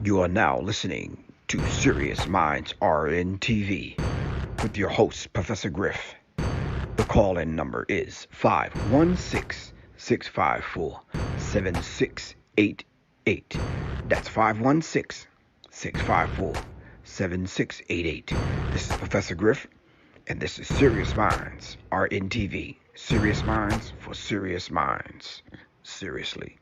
You are now listening to Serious Minds RNTV with your host, Professor Griff. The call-in number is 516-654-7688. That's 516-654-7688. This is Professor Griff, and this is Serious Minds RNTV. Serious Minds for Serious Minds. Seriously.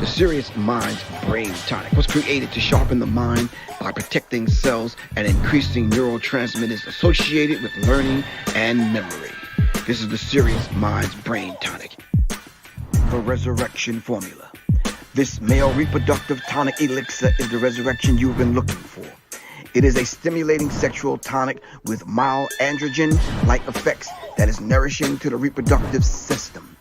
Serious Minds Brain Tonic was created to sharpen the mind by protecting cells and increasing neurotransmitters associated with learning and memory. This is the Serious Minds Brain Tonic. The Resurrection Formula. This male reproductive tonic elixir is the resurrection you've been looking for. It is a stimulating sexual tonic with mild androgen-like effects that is nourishing to the reproductive system.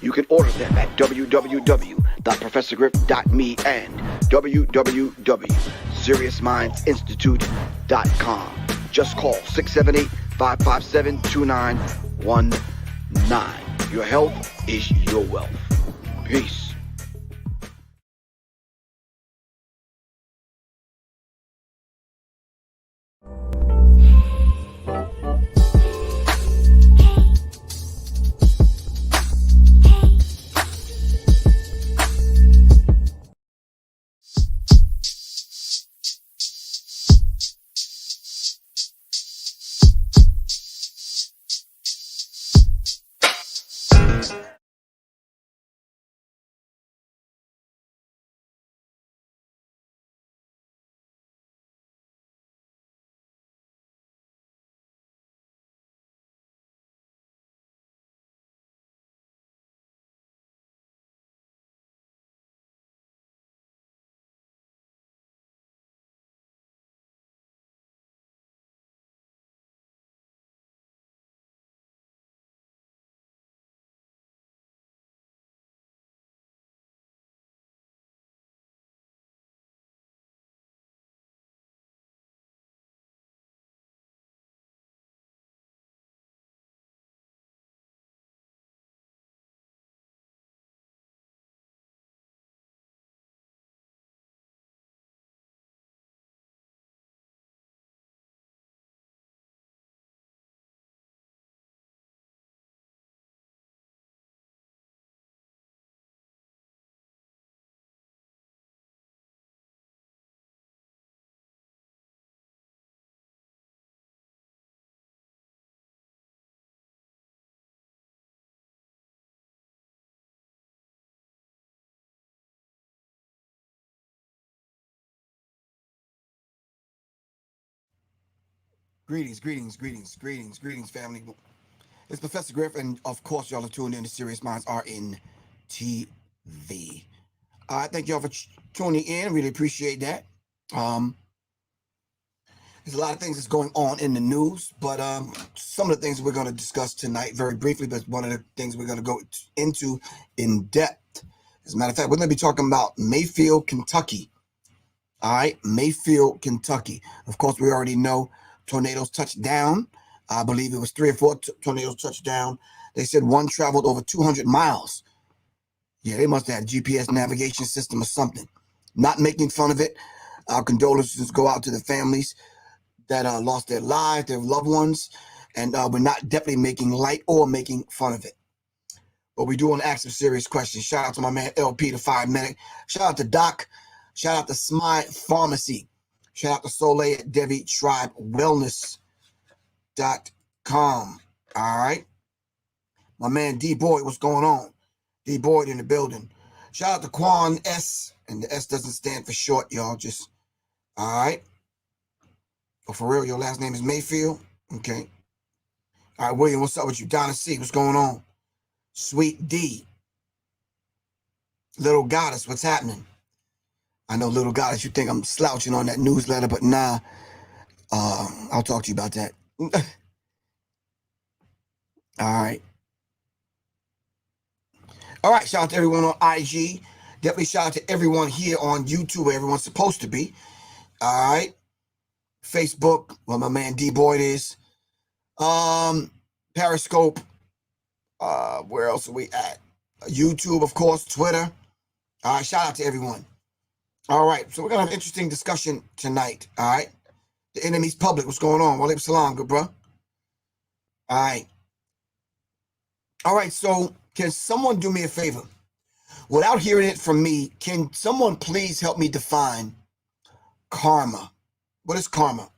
You can order them at www.professorgriff.me and www.seriousmindsinstitute.com. Just call 678-557-2919. Your health is your wealth. Peace. Greetings, family. It's Professor Griff, and of course, y'all are tuned in to Serious Minds RNTV. Thank y'all for tuning in. Really appreciate that. There's a lot of things that's going on in the news, but some of the things we're going to discuss tonight very briefly, but one of the things we're going to go into in depth. As a matter of fact, we're going to be talking about Mayfield, Kentucky. All right, Mayfield, Kentucky. Of course, we already know tornadoes touched down. I believe it was 3 or 4 tornadoes touched down. They said one traveled over 200 miles. Yeah, they must have had a GPS navigation system or something. Not making fun of it. Our condolences go out to the families that lost their lives, their loved ones, and we're not definitely making light or making fun of it. But we do want to ask some serious questions. Shout out to my man LP, the 5 Minute. Shout out to Doc. Shout out to Smile Pharmacy. Shout out to Soleil at Devi Tribe Wellness. All right. My man D Boyd, what's going on? D Boyd in the building. Shout out to Quan S. And the S doesn't stand for short, y'all. Just, all right. Oh, for real, your last name is Mayfield? Okay. All right, William, what's up with you? Donna C, what's going on? Sweet D. Little Goddess, what's happening? I know, Little Goddess, you think I'm slouching on that newsletter, but nah. I'll talk to you about that. All right. All right, shout out to everyone on IG. Definitely shout out to everyone here on YouTube where everyone's supposed to be. All right. Facebook, where my man D Boyd is. Periscope. Where else are we at? YouTube, of course, Twitter. All right, shout out to everyone. All right, so we're gonna have an interesting discussion tonight. All right. The enemy's public. What's going on? Walaikum salam, good bro. All right. All right, so can someone do me a favor? Without hearing it from me, can someone please help me define karma? What is karma?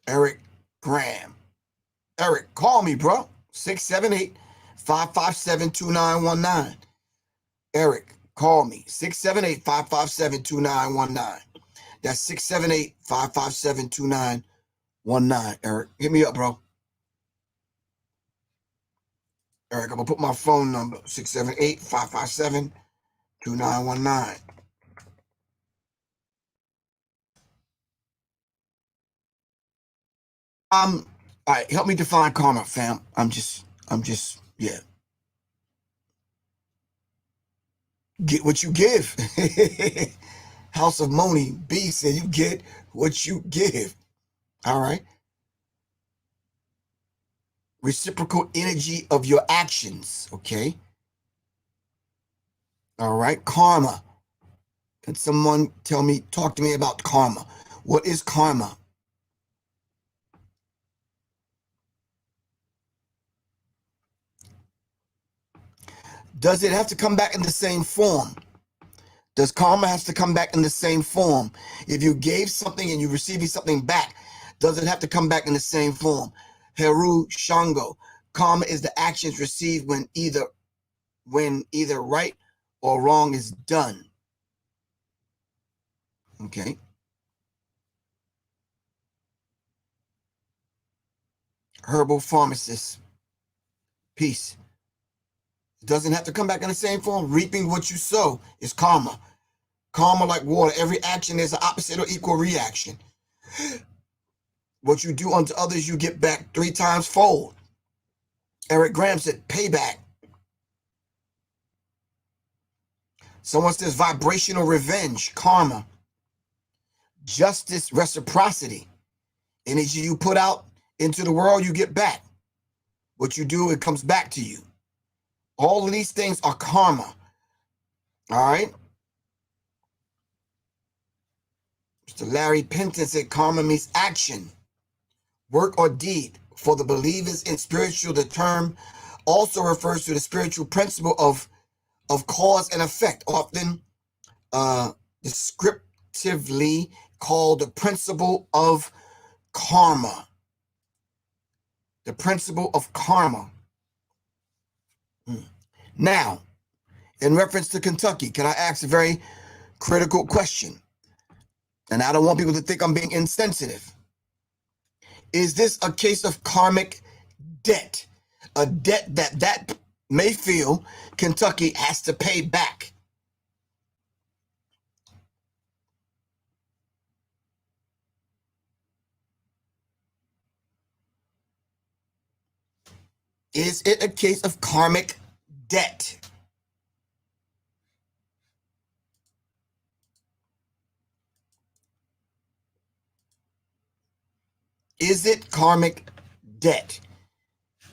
Eric Graham. Eric, call me, bro. 678-557-2919. Eric, call me. 678-557-2919. That's 678-557-2919. Eric, hit me up, bro. Eric, I'm going to put my phone number, 678-557-2919. All right, help me define karma, fam. Yeah. Get what you give. House of Moni B said you get what you give. All right. Reciprocal energy of your actions. Okay. All right. Karma. Can someone talk to me about karma? What is karma? Does it have to come back in the same form? Does karma have to come back in the same form? If you gave something and you received something back, does it have to come back in the same form? Heru Shango. Karma is the actions received when either right or wrong is done. Okay. Herbal pharmacist. Peace. It doesn't have to come back in the same form. Reaping what you sow is karma. Karma, like water, every action is an opposite or equal reaction. What you do unto others, you get back 3 times fold. Eric Graham said, payback. Someone says vibrational revenge, karma. Justice, reciprocity. Energy you put out into the world, you get back. What you do, it comes back to you. All of these things are karma. All right. Mr. Larry Penton said karma means action, work or deed. For the believers in spiritual, the term also refers to the spiritual principle of cause and effect, often descriptively called the principle of karma. The principle of karma. Now, in reference to Kentucky, can I ask a very critical question? And I don't want people to think I'm being insensitive. Is this a case of karmic debt? A debt that Mayfield, Kentucky has to pay back? Is it a case of karmic debt? Is it karmic debt?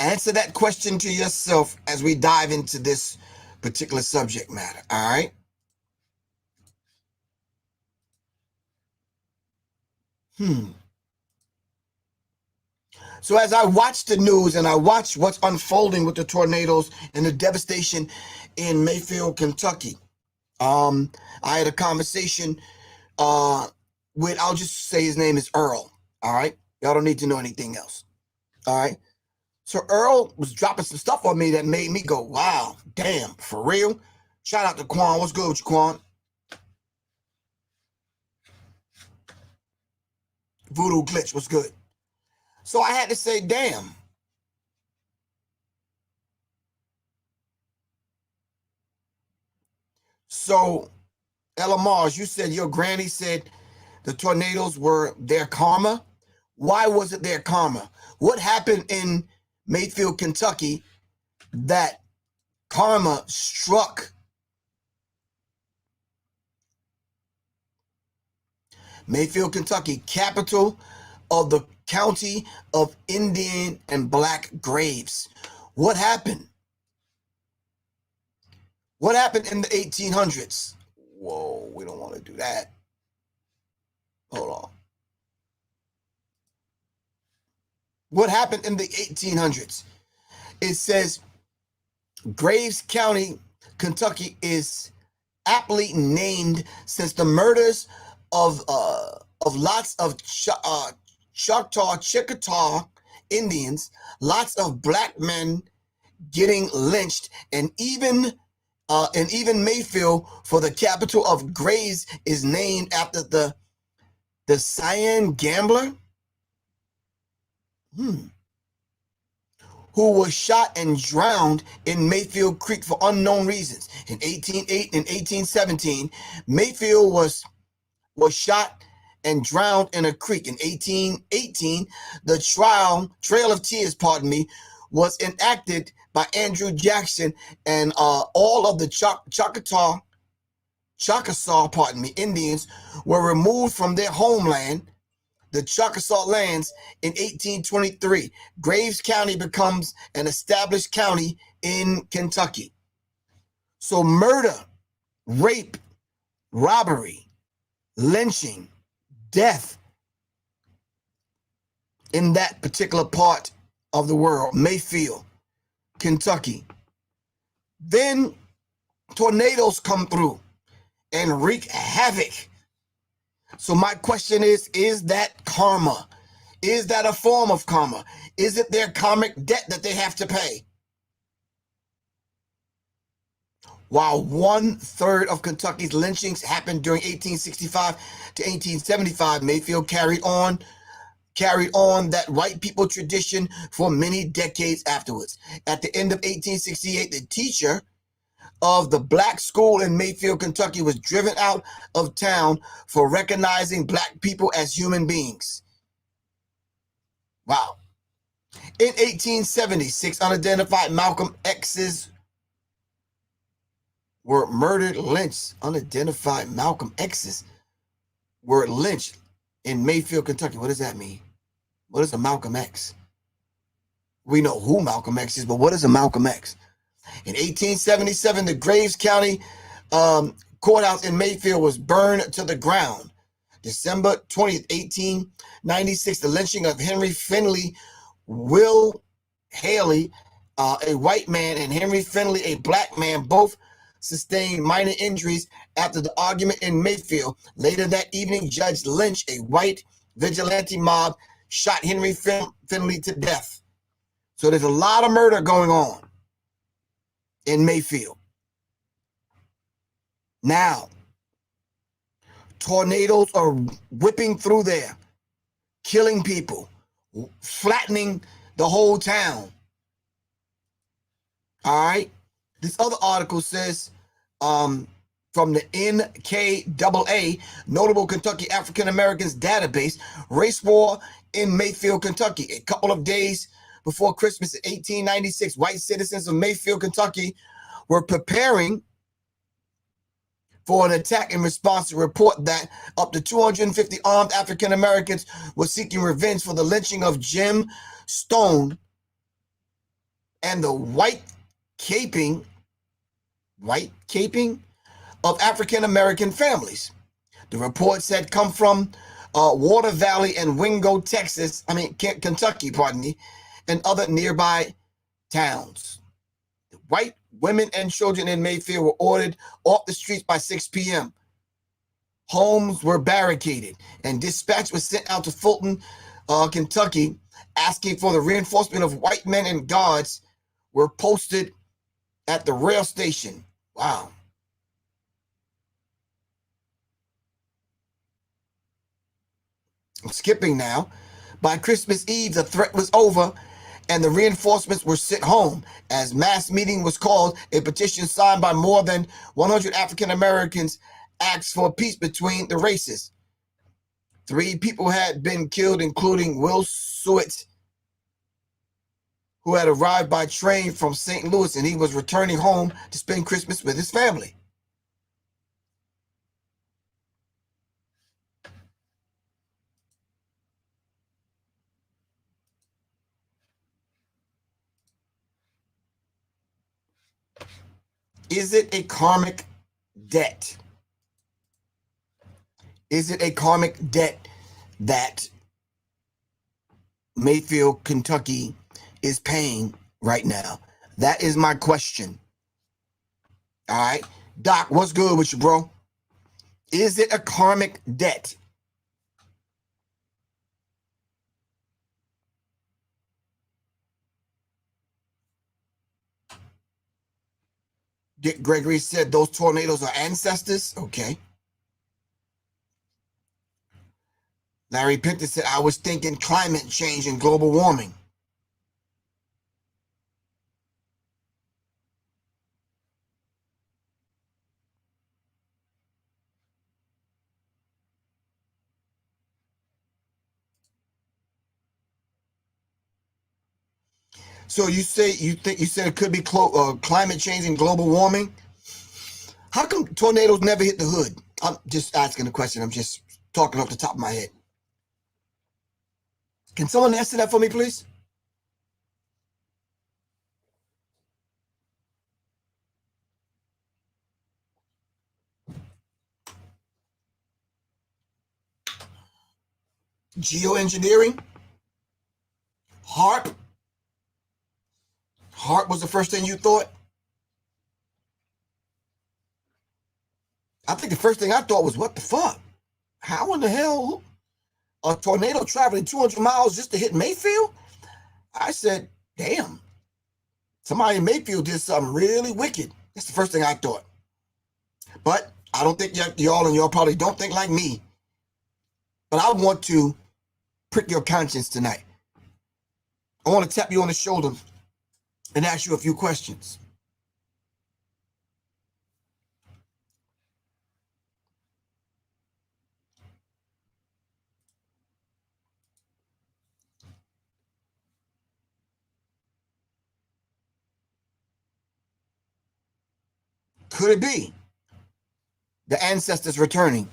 Answer that question to yourself as we dive into this particular subject matter, all right? So as I watch the news and I watch what's unfolding with the tornadoes and the devastation in Mayfield, Kentucky, I had a conversation with, I'll just say his name is Earl. All right. Y'all don't need to know anything else. All right. So Earl was dropping some stuff on me that made me go, wow, damn, for real. Shout out to Quan. What's good with you, Quan? Voodoo Glitch, what's good? So I had to say, damn. So, Ella Mars, you said your granny said the tornadoes were their karma. Why was it their karma? What happened in Mayfield, Kentucky that karma struck? Mayfield, Kentucky, capital of the county of Indian and Black graves. What happened? What happened in the 1800s? Whoa, we don't want to do that. Hold on. What happened in the 1800s? It says Graves County, Kentucky is aptly named since the murders of lots of Chickasaw Indians, lots of black men getting lynched, and even Mayfield, for the capital of Graves, is named after the Cyan gambler, who was shot and drowned in Mayfield Creek for unknown reasons. In 1808 and 1817, Mayfield was shot and drowned in a creek. In 1818, the Trail of Tears, was enacted by Andrew Jackson, and all of the Chickasaw, Indians were removed from their homeland, the Chickasaw lands, in 1823. Graves County becomes an established county in Kentucky. So murder, rape, robbery, lynching, death in that particular part of the world, Mayfield, Kentucky. Then tornadoes come through and wreak havoc. So my question is that karma? Is that a form of karma? Is it their karmic debt that they have to pay? While 1/3 of Kentucky's lynchings happened during 1865 to 1875, Mayfield carried on that white people tradition for many decades afterwards. At the end of 1868, the teacher of the black school in Mayfield, Kentucky, was driven out of town for recognizing black people as human beings. Wow. In 1876, unidentified Malcolm X's were murdered, lynched. Unidentified Malcolm X's were lynched in Mayfield, Kentucky. What does that mean? What is a Malcolm X? We know who Malcolm X is, but what is a Malcolm X? In 1877, the Graves County courthouse in Mayfield was burned to the ground. December 20th, 1896, the lynching of Henry Finley, Will Haley, a white man, and Henry Finley, a black man, both sustained minor injuries after the argument in Mayfield. Later that evening, Judge Lynch, a white vigilante mob, shot Henry Finley to death. So there's a lot of murder going on in Mayfield. Now, tornadoes are whipping through there, killing people, flattening the whole town. All right. This other article says, from the NKAA, Notable Kentucky African Americans Database, race war in Mayfield, Kentucky. A couple of days before Christmas in 1896, white citizens of Mayfield, Kentucky were preparing for an attack in response to a report that up to 250 armed African Americans were seeking revenge for the lynching of Jim Stone and the white caping of African American families. The reports had come from Water Valley and Wingo, Texas. Kentucky, pardon me, and other nearby towns. White women and children in Mayfield were ordered off the streets by 6 p.m. Homes were barricaded, and dispatch was sent out to Fulton, Kentucky, asking for the reinforcement of white men, and guards were posted at the rail station. Wow. I'm skipping now. By Christmas Eve, the threat was over, and the reinforcements were sent home. As mass meeting was called, a petition signed by more than 100 African Americans asked for peace between the races. 3 people had been killed, including Will Suet, who had arrived by train from St. Louis, and he was returning home to spend Christmas with his family. Is it a karmic debt? Is it a karmic debt that Mayfield, Kentucky is paying right now? That is my question. All right. Doc, what's good with you, bro? Is it a karmic debt? Dick Gregory said those tornadoes are ancestors. Okay. Larry Pinter said, I was thinking climate change and global warming. So you said it could be climate change and global warming? How come tornadoes never hit the hood? I'm just asking a question. I'm just talking off the top of my head. Can someone answer that for me, please? Geoengineering? HARP? HARP was the first thing you thought? I think the first thing I thought was, what the fuck? How in the hell a tornado traveling 200 miles just to hit Mayfield? I said, damn. Somebody in Mayfield did something really wicked. That's the first thing I thought. But I don't think y'all probably don't think like me. But I want to prick your conscience tonight. I want to tap you on the shoulder and ask you a few questions. Could it be the ancestors returning?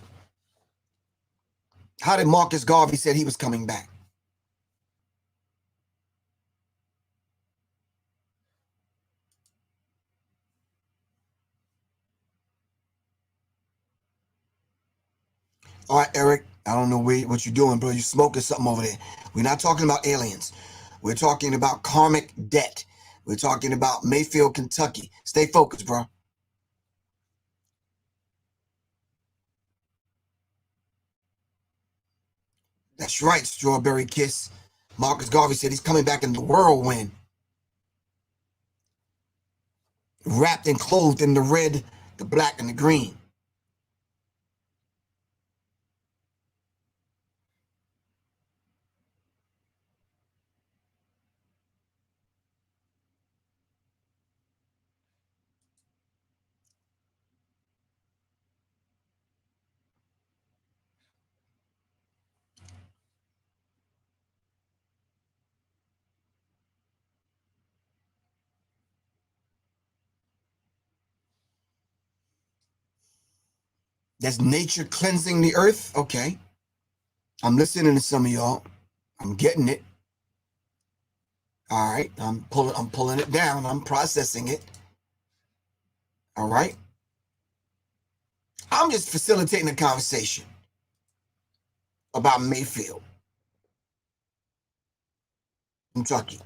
How did Marcus Garvey said he was coming back? All right, Eric, I don't know what you're doing, bro. You're smoking something over there. We're not talking about aliens. We're talking about karmic debt. We're talking about Mayfield, Kentucky. Stay focused, bro. That's right, Strawberry Kiss. Marcus Garvey said he's coming back in the whirlwind, wrapped and clothed in the red, the black, and the green. That's nature cleansing the earth. Okay. I'm listening to some of y'all. I'm getting it. All right. I'm pulling it down. I'm processing it. All right. I'm just facilitating the conversation. about Mayfield, Kentucky.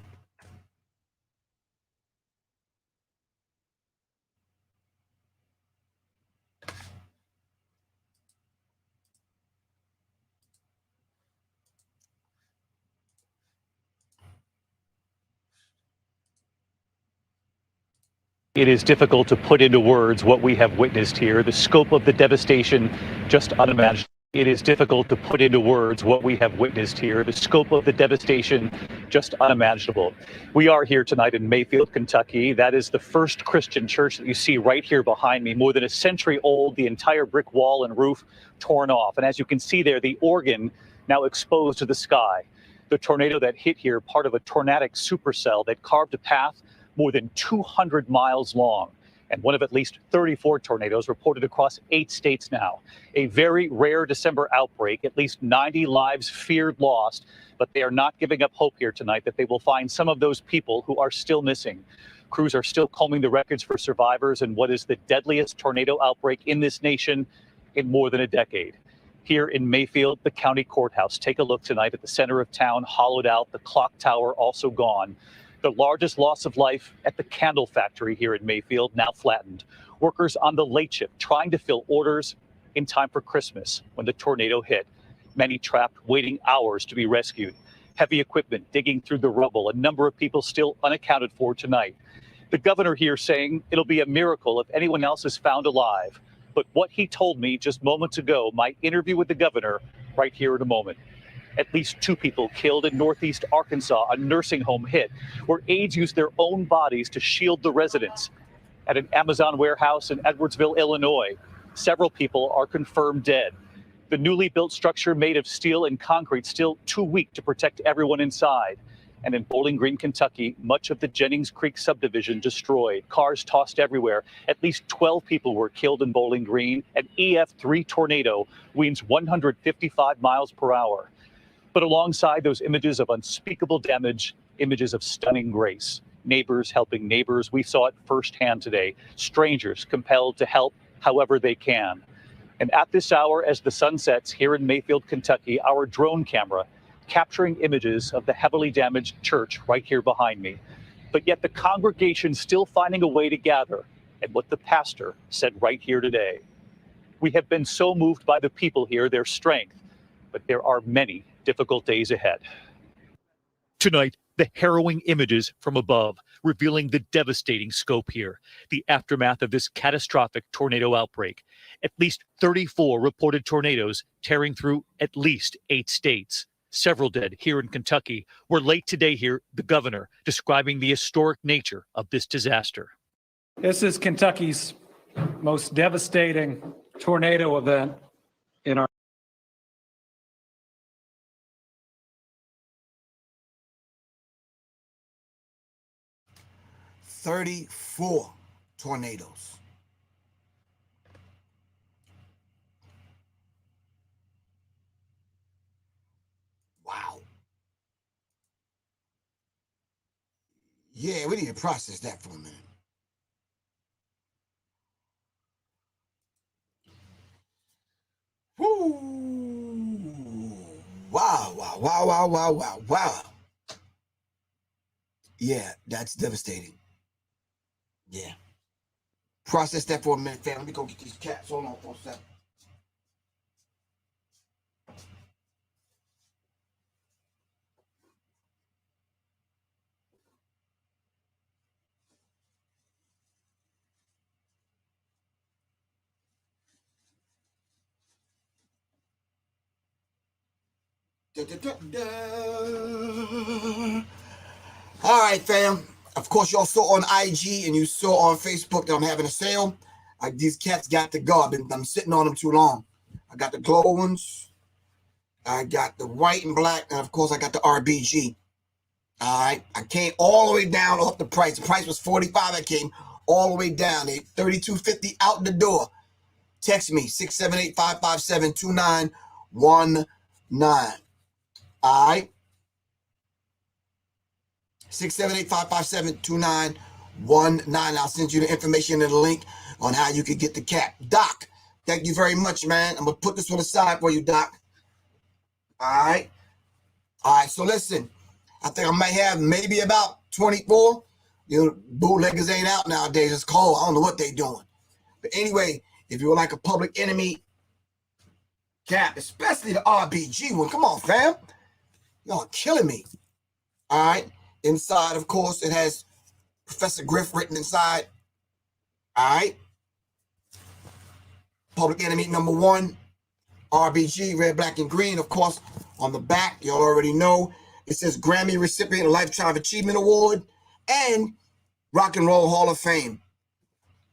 It is difficult to put into words what we have witnessed here. The scope of the devastation just unimaginable. It is difficult to put into words what we have witnessed here. The scope of the devastation just unimaginable. We are here tonight in Mayfield, Kentucky. That is the First Christian Church that you see right here behind me, more than a century old, the entire brick wall and roof torn off. And as you can see there, the organ now exposed to the sky. The tornado that hit here, part of a tornadic supercell that carved a path more than 200 miles long, and one of at least 34 tornadoes reported across 8 states now. A very rare December outbreak, at least 90 lives feared lost, but they are not giving up hope here tonight that they will find some of those people who are still missing. Crews are still combing the records for survivors in what is the deadliest tornado outbreak in this nation in more than a decade. Here in Mayfield, the county courthouse. Take a look tonight at the center of town, hollowed out, the clock tower also gone. The largest loss of life at the candle factory here in Mayfield, now flattened. Workers on the late shift trying to fill orders in time for Christmas when the tornado hit. Many trapped, waiting hours to be rescued. Heavy equipment digging through the rubble. A number of people still unaccounted for tonight. The governor here saying it'll be a miracle if anyone else is found alive. But what he told me just moments ago, my interview with the governor, right here in a moment. At least 2 people killed in northeast Arkansas, a nursing home hit, where aides used their own bodies to shield the residents. At an Amazon warehouse in Edwardsville, Illinois, several people are confirmed dead. The newly built structure made of steel and concrete still too weak to protect everyone inside. And in Bowling Green, Kentucky, much of the Jennings Creek subdivision destroyed, cars tossed everywhere. At least 12 people were killed in Bowling Green. An EF3 tornado winds 155 miles per hour. But alongside those images of unspeakable damage, images of stunning grace. Neighbors helping neighbors. We saw it firsthand today. Strangers compelled to help however they can. And at this hour, as the sun sets here in Mayfield, Kentucky, our drone camera capturing images of the heavily damaged church right here behind me. But yet the congregation still finding a way to gather. And what the pastor said right here today. We have been so moved by the people here, their strength, but there are many difficult days ahead. Tonight, the harrowing images from above, revealing the devastating scope here, the aftermath of this catastrophic tornado outbreak. At least 34 reported tornadoes tearing through at least 8 states. Several dead here in Kentucky. We're late today here, the governor describing the historic nature of this disaster. This is Kentucky's most devastating tornado event in our 34 tornadoes. Wow. Yeah, we need to process that for a minute. Woo! Wow, wow, wow, wow, wow, wow, wow. Yeah, that's devastating. Yeah. Process that for a minute, fam. Let me go get these cats. Hold on for a second. Da, da, da, da. All right, fam. Of course, y'all saw on IG and you saw on Facebook that I'm having a sale. These cats got to go. I'm sitting on them too long. I got the glow ones. I got the white and black. And, of course, I got the RBG. All right. I came all the way down off the price. The price was $45. I came all the way down. They $32.50 out the door. Text me, 678-557-2919. All right. 678-557-2919. I'll send you the information and the link on how you can get the cap. Doc, thank you very much, man. I'm going to put this on the side for you, Doc. All right. All right. So listen, I think I might have maybe about 24. You know, bootleggers ain't out nowadays. It's cold. I don't know what they doing. But anyway, if you were like a Public Enemy cap, especially the RBG one, come on, fam. Y'all are killing me. All right. Inside, of course, it has Professor Griff written inside. All right. Public Enemy #1, RBG, red, black, and green. Of course, on the back, y'all already know, it says Grammy recipient, Lifetime Achievement Award, and Rock and Roll Hall of Fame.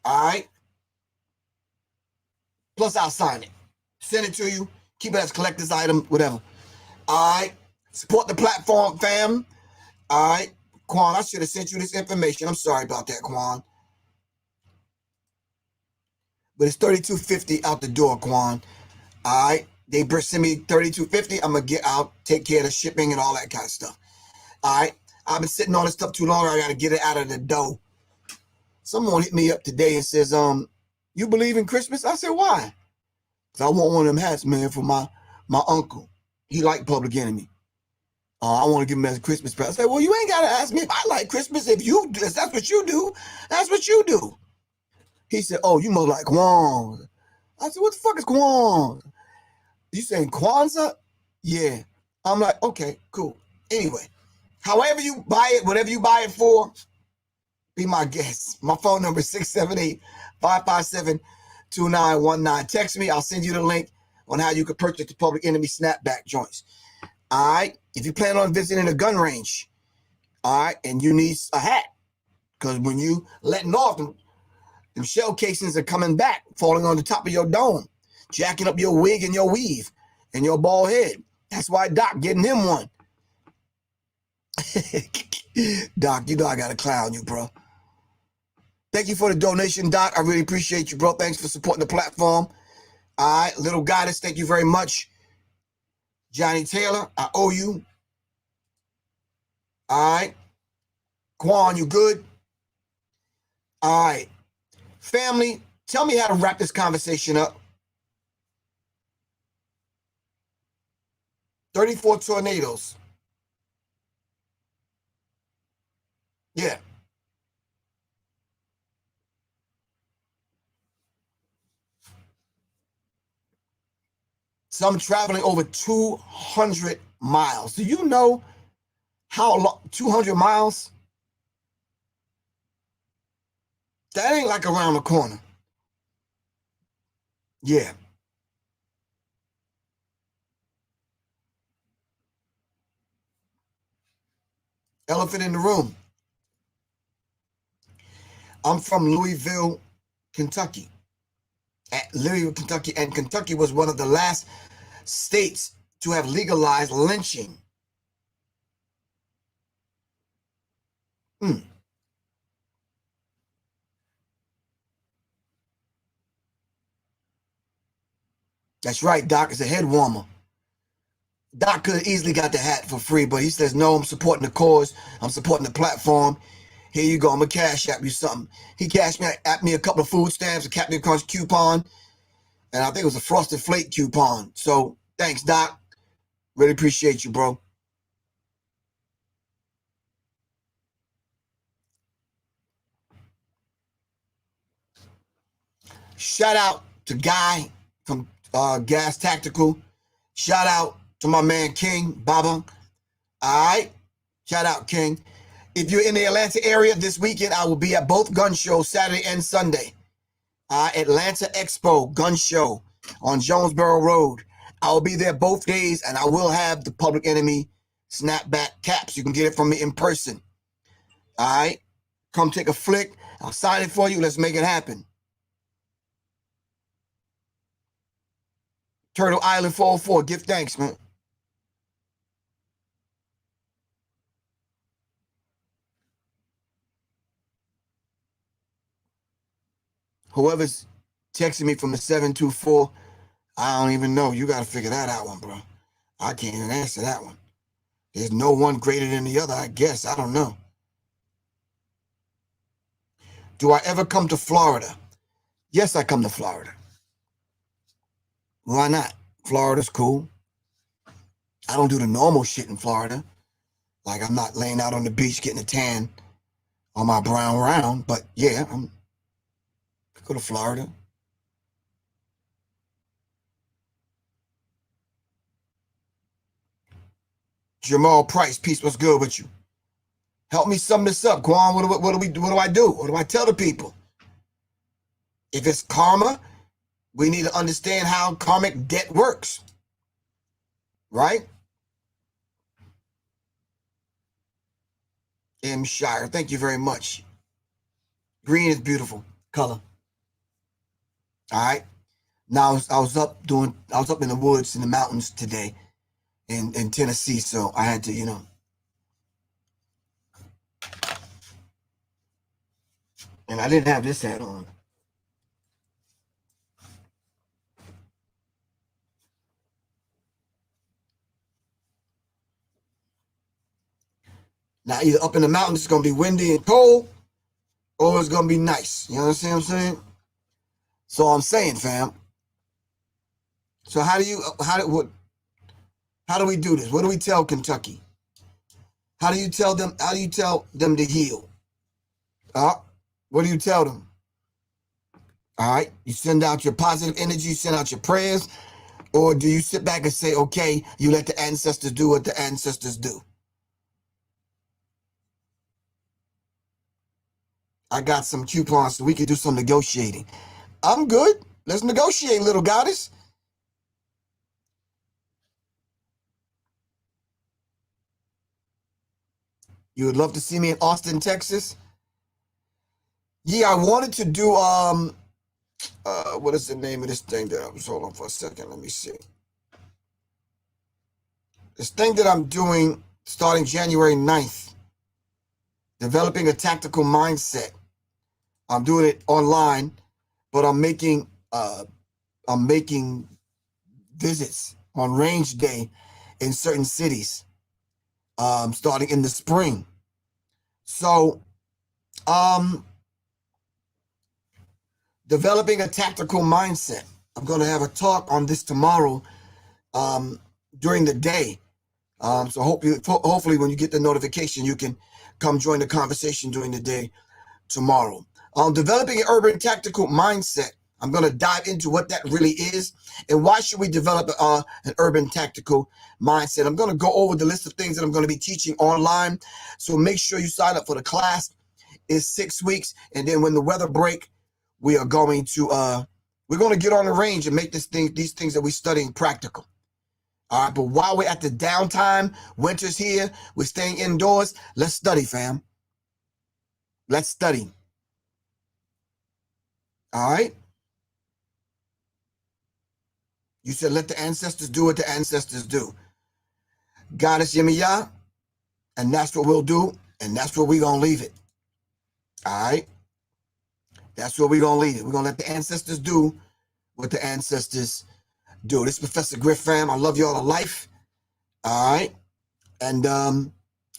All right. Plus, I'll sign it. Send it to you. Keep it as collector's item, whatever. All right. Support the platform, fam. All right. Quan, I should have sent you this information. I'm sorry about that, Quan. But it's $32.50 out the door, Quan. All right. They send me $32.50. I'm going to I'll take care of the shipping and all that kind of stuff. All right. I've been sitting on this stuff too long. I got to get it out of the dough. Someone hit me up today and says, you believe in Christmas? I said, why? Because I want one of them hats, man, for my uncle. He liked Public Enemy. I want to give him as a Christmas present. I said, well, you ain't got to ask me if I like Christmas. If that's what you do, that's what you do. He said, oh, you must like Kwanzaa. I said, what the fuck is Kwanzaa? You saying Kwanzaa? Yeah. I'm like, okay, cool. Anyway, however you buy it, whatever you buy it for, be my guest. My phone number is 678-557-2919. Text me. I'll send you the link on how you can purchase the Public Enemy snapback joints. All right. If you plan on visiting a gun range, all right, and you need a hat, because when you letting off, them shell casings are coming back, falling on the top of your dome, jacking up your wig and your weave and your bald head. That's why Doc getting him one. Doc, you know I got to clown you, bro. Thank you for the donation, Doc. I really appreciate you, bro. Thanks for supporting the platform. All right, Little Goddess, thank you very much. Johnny Taylor, I owe you. All right. Quan, you good? All right. Family, tell me how to wrap this conversation up. 34 tornadoes. Yeah. Some traveling over 200 miles. Do you know how long? 200 miles? That ain't like around the corner. Yeah. Elephant in the room. I'm from Louisville, Kentucky. Louisville, Kentucky, and Kentucky was one of the last states to have legalized lynching. That's right, Doc is a head warmer. Doc could have easily got the hat for free, but he says, no, I'm supporting the cause. I'm supporting the platform. Here you go. I'm going to cash app you something. He cashed me a couple of food stamps, a Captain Crunch coupon, and I think it was a Frosted Flake coupon. So thanks, Doc. Really appreciate you, bro. Shout out to Guy from Gas Tactical. Shout out to my man King, Baba. All right. Shout out, King. If you're in the Atlanta area this weekend, I will be at both gun shows, Saturday and Sunday. Atlanta Expo Gun Show on Jonesboro Road. I will be there both days, and I will have the Public Enemy snapback caps. You can get it from me in person. All right? Come take a flick. I'll sign it for you. Let's make it happen. Turtle Island 404. Give thanks, man. Whoever's texting me from the 724, I don't even know. You got to figure that out one, bro. I can't even answer that one. There's no one greater than the other, I guess. I don't know. Do I ever come to Florida? Yes, I come to Florida. Why not? Florida's cool. I don't do the normal shit in Florida. Like, I'm not laying out on the beach getting a tan on my brown round. But yeah, I go to Florida. Jamal Price, peace, what's good with you? Help me sum this up, Quan. What do I do? What do I tell the people? If it's karma, we need to understand how karmic debt works. Right? M. Shire, thank you very much. Green is beautiful color. All right. Now I was up in the woods in the mountains today in Tennessee, so I had to, and I didn't have this hat on. Now, either up in the mountains, it's going to be windy and cold, or it's going to be nice. You understand what I'm saying? So I'm saying, fam. So how do we do this? What do we tell Kentucky? How do you tell them to heal? What do you tell them? All right. You send out your positive energy, you send out your prayers, or do you sit back and say, okay, you let the ancestors do what the ancestors do? I got some coupons so we can do some negotiating. I'm good. Let's negotiate, little goddess. You would love to see me in Austin, Texas? Yeah, I wanted to do, what is the name of this thing that I was, hold on for a second, let me see. This thing that I'm doing starting January 9th, developing a tactical mindset. I'm doing it online, but I'm making visits on range day in certain cities, starting in the spring. So, developing a tactical mindset. I'm going to have a talk on this tomorrow during the day. So hopefully when you get the notification, you can come join the conversation during the day tomorrow. Developing an urban tactical mindset. I'm going to dive into what that really is and why should we develop an urban tactical mindset. I'm going to go over the list of things that I'm going to be teaching online. So make sure you sign up for the class. It's 6 weeks. And then when the weather break, we are going to get on the range and make these things that we're studying practical. All right. But while we're at the downtime, winter's here, we're staying indoors. Let's study, fam. Let's study. All right. You said, let the ancestors do what the ancestors do. Goddess Yemiya, and that's what we'll do, and that's where we're going to leave it. All right? That's where we're going to leave it. We're going to let the ancestors do what the ancestors do. This is Professor Griff, fam. I love y'all to life. All right? And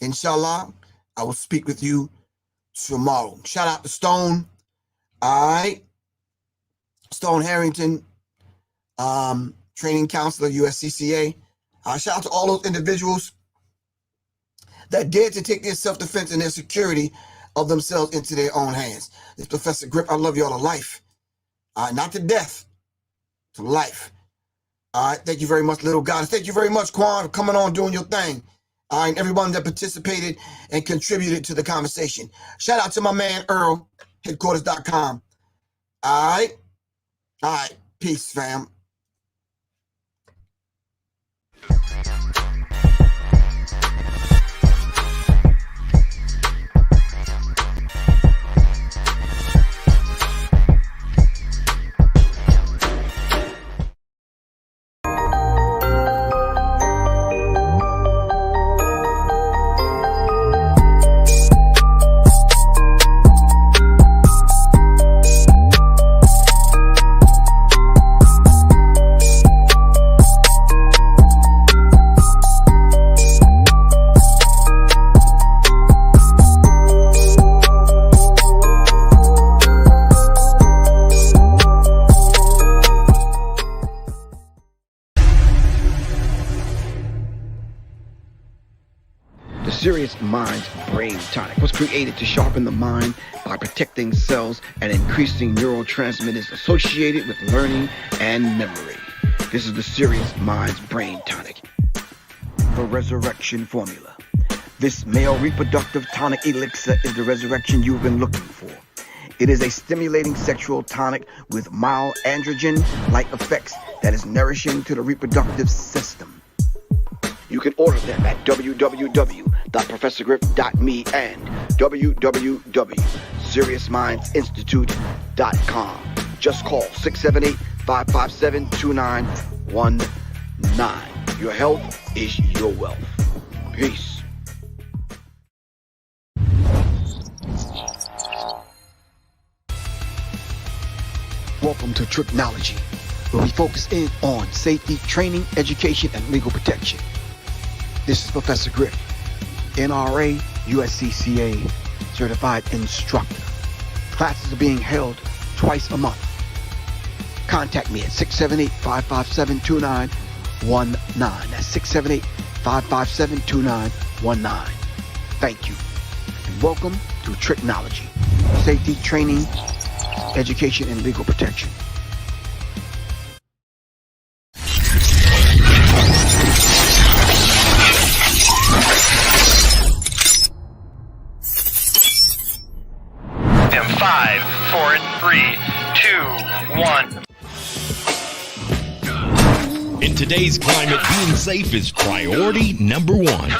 inshallah, I will speak with you tomorrow. Shout out to Stone. All right? Stone Harrington, training counselor, USCCA. Shout out to all those individuals that dared to take their self-defense and their security of themselves into their own hands. This Professor Griff, I love you all to life. Not to death, to life. All right, thank you very much, little guys. Thank you very much, Quan, for coming on, doing your thing. All right, and everyone that participated and contributed to the conversation. Shout out to my man, Earl, headquarters.com. All right. All right. Peace, fam. The Serious Minds Brain Tonic was created to sharpen the mind by protecting cells and increasing neurotransmitters associated with learning and memory. This is the Serious Minds Brain Tonic. The Resurrection Formula. This male reproductive tonic elixir is the resurrection you've been looking for. It is a stimulating sexual tonic with mild androgen-like effects that is nourishing to the reproductive system. You can order them at www.professorgriff.me and www.seriousmindsinstitute.com. Just call 678-557-2919. Your health is your wealth. Peace. Welcome to Tricknology, where we focus in on safety, training, education, and legal protection. This is Professor Griff, NRA, USCCA certified instructor. Classes are being held twice a month. Contact me at 678-557-2919. That's 678-557-2919. Thank you, and welcome to Tricknology, safety, training, education, and legal protection. In 5, 4, 3, 2, 1. In today's climate, being safe is priority number one.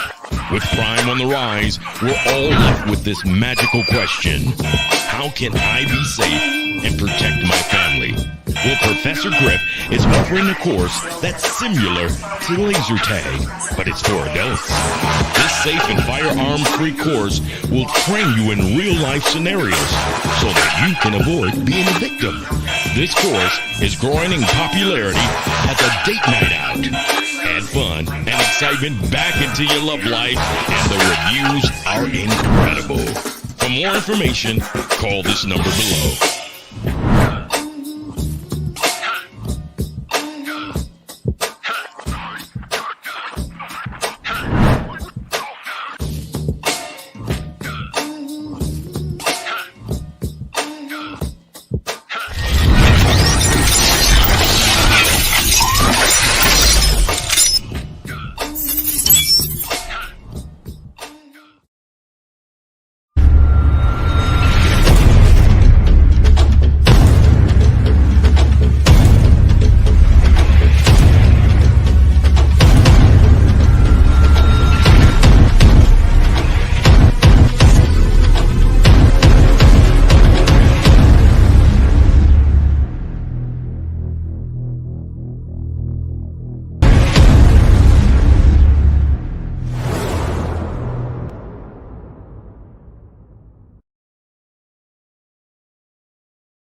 With crime on the rise, we're all left with this magical question: how can I be safe and protect my family? Well, Professor Griff is offering a course that's similar to laser tag, but it's for adults. This safe and firearm-free course will train you in real-life scenarios so that you can avoid being a victim. This course is growing in popularity as a date night out. Add fun and excitement back into your love life, and the reviews are incredible. For more information, call this number below.